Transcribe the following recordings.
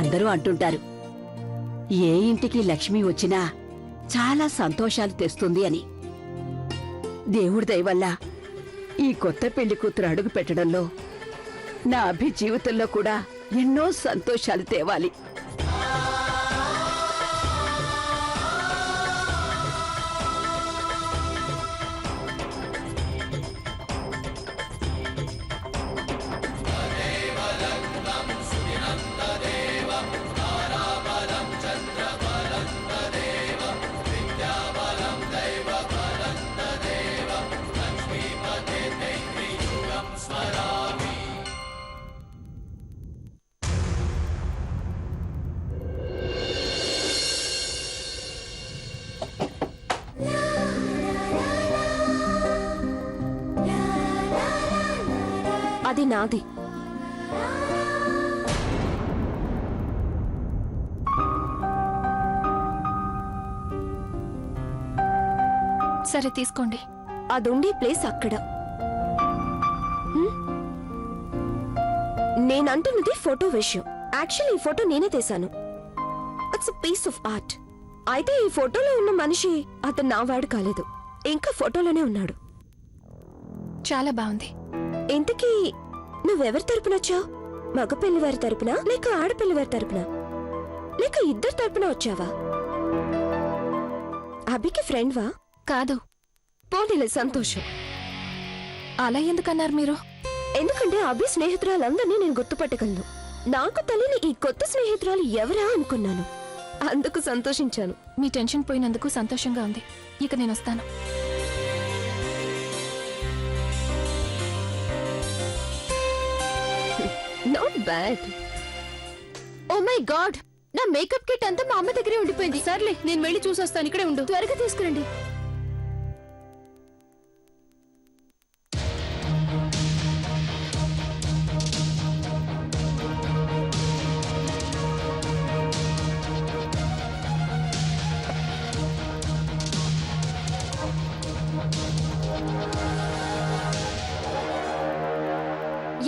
అందరూ అంటుంటారు ఏ ఇంటికి లక్ష్మి వచ్చినా చాలా సంతోషాలు తెస్తుంది అని. దేవుడి దయ వల్ల ఈ కొత్త పెళ్లి కూతురు అడుగు పెట్టడంలో నా అభి జీవితంలో కూడా ఎన్నో సంతోషాలు తేవాలి. అది నాది. సరే తీసుకోండి. అదుండే ప్లేస్ అక్కడ. నేనంటున్నది ఫోటో విషయం. యాక్చువల్లీ ఈ ఫోటో నేనే తీశాను. It's a piece of art. అయితే ఈ ఫోటోలో ఉన్న మనిషి అతను నా వాడు కాలేదు, ఇంకా ఫోటోలోనే ఉన్నాడు. చాలా బాగుంది. ఇంతకీ నువ్వెవరి తరపునొచ్చావు? మగపిల్లి వారి తరపున, లేక ఆడపిల్లి వారి తరపున, లేక ఇద్దరు తరపున వచ్చావా? అభికి ఫ్రెండ్వా? కాదు. పోనీలే, సంతోషం. అలా ఎందుకన్నారు మీరు? ఎందుకంటే అభి స్నేహితురాలందరినీ నేను గుర్తుపట్టగలను. నాకు తెలియని ఈ కొత్త స్నేహితురాలు ఎవరా అనుకున్నాను. అందుకు సంతోషించాను. మీ టెన్షన్ పోయినందుకు సంతోషంగా ఉంది. ఇక నేను వస్తాను. Not bad. Oh my god, నా మేకప్ కిట్ అంతా మా అమ్మ దగ్గరే ఉండిపోయింది. సర్లే, నేను వెళ్ళి చూసొస్తాను. ఇక్కడే ఉండు. త్వరగా తీసుకురండి.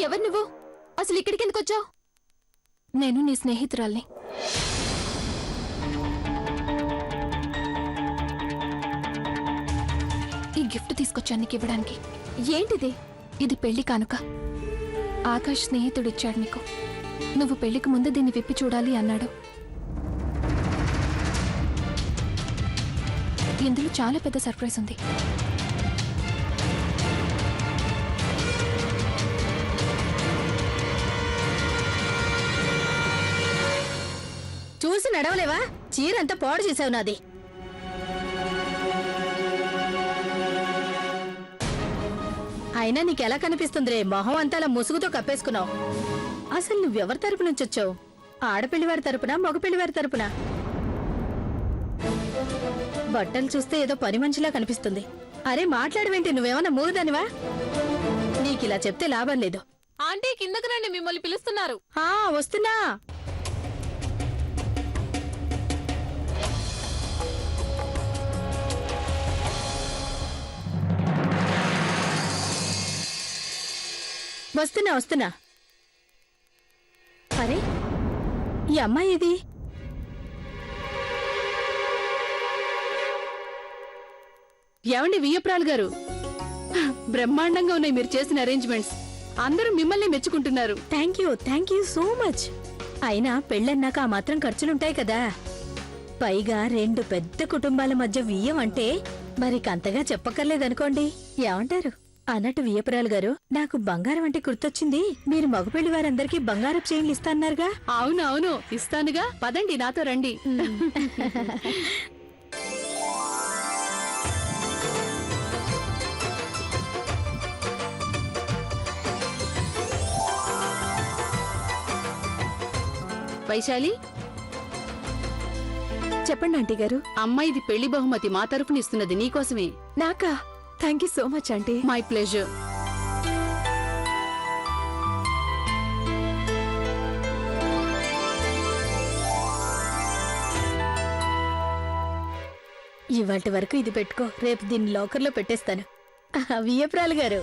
ఎవరు నువ్వు? అసలు ఇక్కడికి ఎందుకు వచ్చావు? నేను నీ స్నేహితురాల్ని. ఈ గిఫ్ట్ తీసుకొచ్చాను నీకు ఇవ్వడానికి. ఏంటిది? ఇది పెళ్లి కానుక. ఆకాష్ స్నేహితుడిచ్చాడు నీకు. నువ్వు పెళ్లికి ముందు దీన్ని విప్పి చూడాలి అన్నాడు. ఇందులో చాలా పెద్ద సర్ప్రైజ్ ఉంది. చూసి నడవలేవా? చీరంతా పాడు చేసావు నాది. అయినా నీకెలా కనిపిస్తుందిరే? మొహం అంతా అలా ముసుగుతో కప్పేసుకున్నావు. అసలు నువ్వెవరి తరపు నుంచి వచ్చావు? ఆడపిల్లివారి తరపున, మగపిల్లివారి తరపున? బట్టలు చూస్తే ఏదో పని మనిషిలా కనిపిస్తుంది. అరే మాట్లాడవేంటి? నువ్వేమన్నా మూగదానివా? నీకిలా చెప్తే లాభం లేదు. ఆంటీ కిందకు రండి, మిమ్మల్ని పిలుస్తున్నారు. వస్తున్నా. వస్తున్నా వస్తున్నా. అరే ఈ అమ్మాయి ఇది? ఏమండి వియ్యప్రాలు గారు, బ్రహ్మాండంగా ఉన్నాయి మీరు చేసిన అరేంజ్మెంట్స్. అందరూ మిమ్మల్ని మెచ్చుకుంటున్నారు. Thank you so much. అయినా పెళ్ళన్నాక ఆ మాత్రం ఖర్చులుంటాయి కదా. పైగా 2 పెద్ద కుటుంబాల మధ్య వియ్యం అంటే మరికంతగా చెప్పక్కర్లేదనుకోండి. ఏమంటారు? అన్నట్టు వియ్యపురాలు గారు, నాకు బంగారం అంటే గుర్తొచ్చింది. మీరు మగపెళ్లి వారందరికీ బంగారపు చైన్లు ఇస్తాన్నారుగా? అవునవును, ఇస్తానుగా. పదండి, నాతో రండి. వైశాలి, చెప్పండి ఆంటీ గారు. అమ్మాయిది పెళ్లి బహుమతి మా తరఫున ఇస్తున్నది నీకోసమే. నాకా? Thank you so much aunty. My pleasure. ఇవాటి వరకు ఇది పెట్టుకో, రేపు దీన్ని లాకర్లో పెట్టేస్తాను. వియ్యపురాలు గారు,